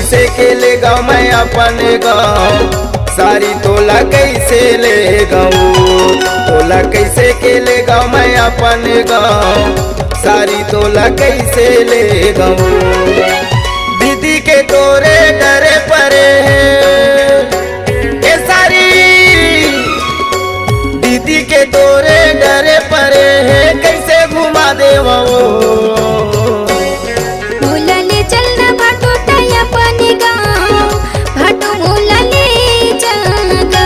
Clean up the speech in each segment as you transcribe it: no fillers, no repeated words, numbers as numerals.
कैसे के ले गाँव मैं अपन गाँव, सारी तोला कैसे ले गाँव, तोला कैसे के ले गाँव मैं अपन गाँव, सारी तोला कैसे ले गाँव। दीदी के तोरे डरे परे हैं ये सारी, दीदी के तोरे डरे परे हैं, कैसे घुमा दे वो। मुलाले चलना भाटो तया पानी गाँव, भाटो मुलाले चलना,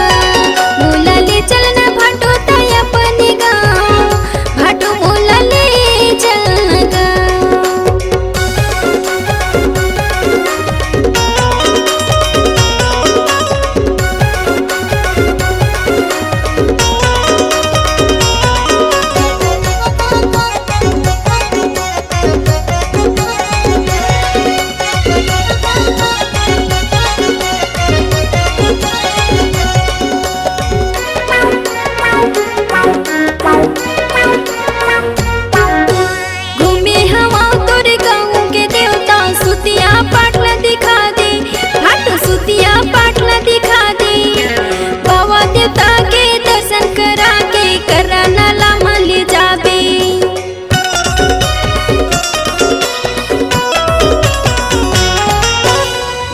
मुलाले चलना भाटो तया पानी गाँव, भाटो मुलाले चलना। घूमे हवा तोरे गाँव के देवता, सुतिया पाटला दिखा दे, भाटो सुतिया पाटला दिखा दे। बाबा देवता के दर्शन करा के करा नाला मान ले जाबे।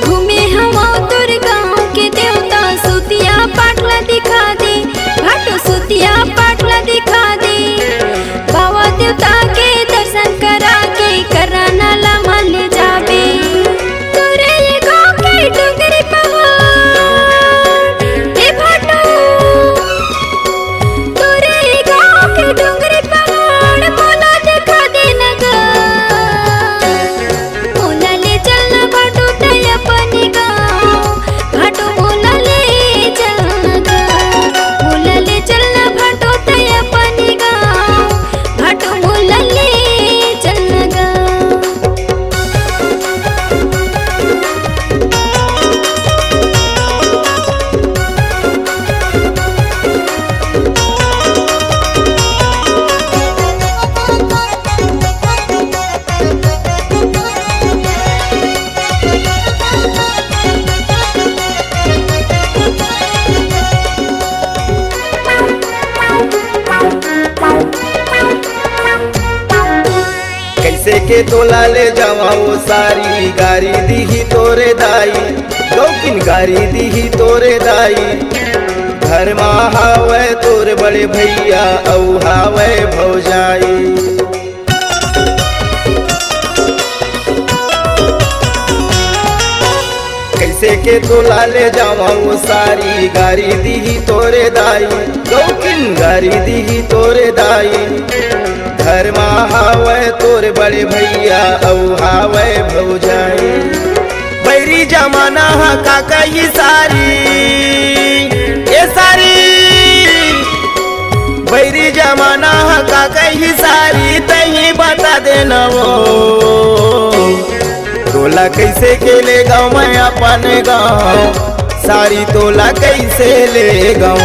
घूमे हवा तोरे गाँव के देवता, सुतिया पाटला दिखा दे, भाटो सुतिया पाटला दिखा दे। बाबा देवता के दर्शन करा के करा नाला मान ले जाबे। तोरे ये गाँव के डोंगरी पहाड़ ए भाटो, तोरे ये गाँव के डोंगरी पहाड़ मोला दिखा दे नगर। मोला ले चलना भाटो तया पानी गाँव, भाटो मोला ले चलना, मोला ले चलना भाटो तया पानी गाँव, भाटो मोला ले चलना। कैसे के तोला ले जावा वो सारी, गारी दीही तोरे दाई, गौकिन गारी दीही तोरे दाई। घर मा हावे तोरे बड़े भैया औ हावे भौजाई। कैसे के तोला ले जावा वो सारी, गारी दीही तोरे दाई, गौकिन गारी दीही तोरे दाई। घर मा हावे तोरे बड़े भैया औ हावे भौजाई। बैरी जमाना हा काका ये सारी, ये सारी बैरी जमाना हा काका ये सारी, तही बता देना वो। तोला कैसे के ले गाँव मैं अपन गाँव, सारी तोला कैसे ले गाँव,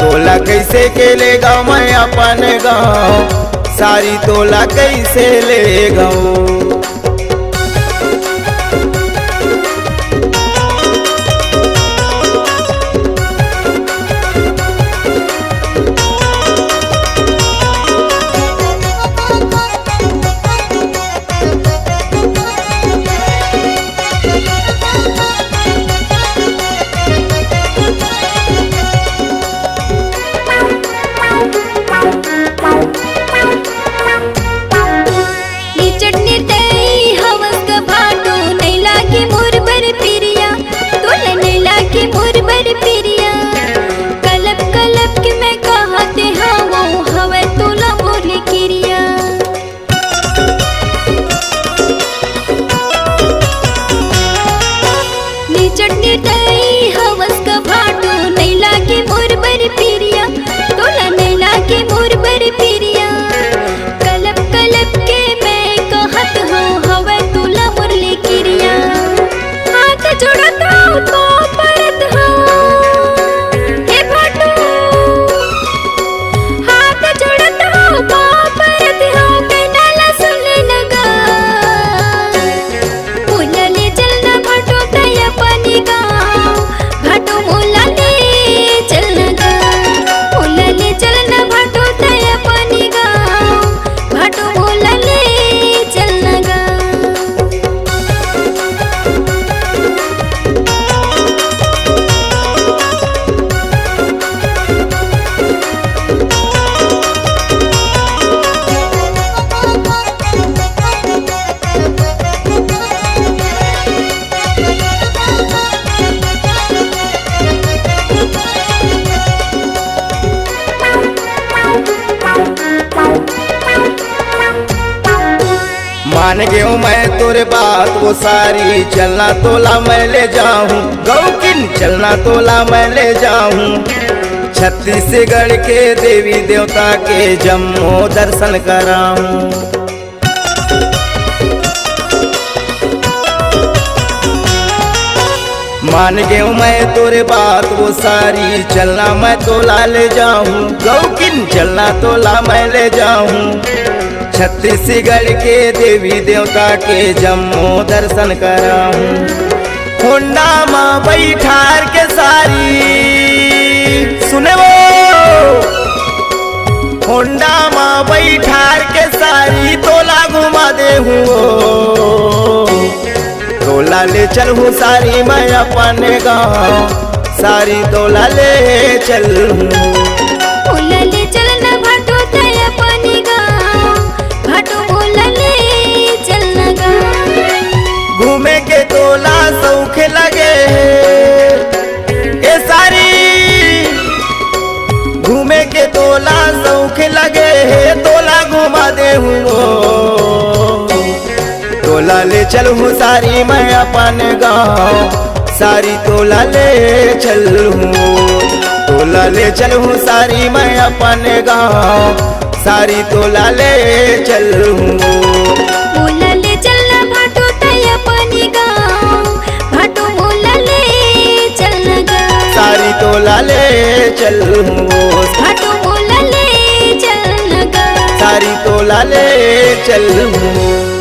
तोला कैसे के ले गाँव मैं अपन गाँव, सारी तोला कैसे ले गाँव। नी चटनी मान गयो मैं तोरे बात वो सारी, चलना तोला मैं ले जाऊं गौकिन, चलना तोला मैं ले जाऊं। छत्तीसगढ़ के देवी देवता के जम्मो दर्शन कराऊं। मान गयो मैं तोरे बात वो सारी, चलना मैं तोला ले जाऊं गौकिन, चलना तोला मैं ले जाऊं। छत्तीसगढ़ के देवी देवता के जम्मो दर्शन कराऊं। होंडा माँ बैठार के सारी, सुने वो होंडा माँ बैठार के सारी, तोला घुमा दे हूँ। तोला ले चल हूँ सारी मैं अपने गाँव, सारी तोला ले चल हूँ। मोला ले चलना भाटो तय अपनी गाँव, भाटो मोला ले चलना गाँव। घूमे के तोला सौख लगे ए सारी, घूमे के तोला सौख लगे, तोला घुमा दे हूँ। तोला ले चल हूँ सारी मैं अपन गाँव, सारी तोला ले चल हूँ। तोला ले चल हूँ सारी मैं अपन गाँव, सारी तोला ले चल हूँ। मोला ले चलना भाटो तय अपनी गाँव, भाटो मोला ले चलना गाँव। सारी तोला ले चल हूँ, भाटो मोला ले चलना गाँव। सारी तोला ले चल हूँ।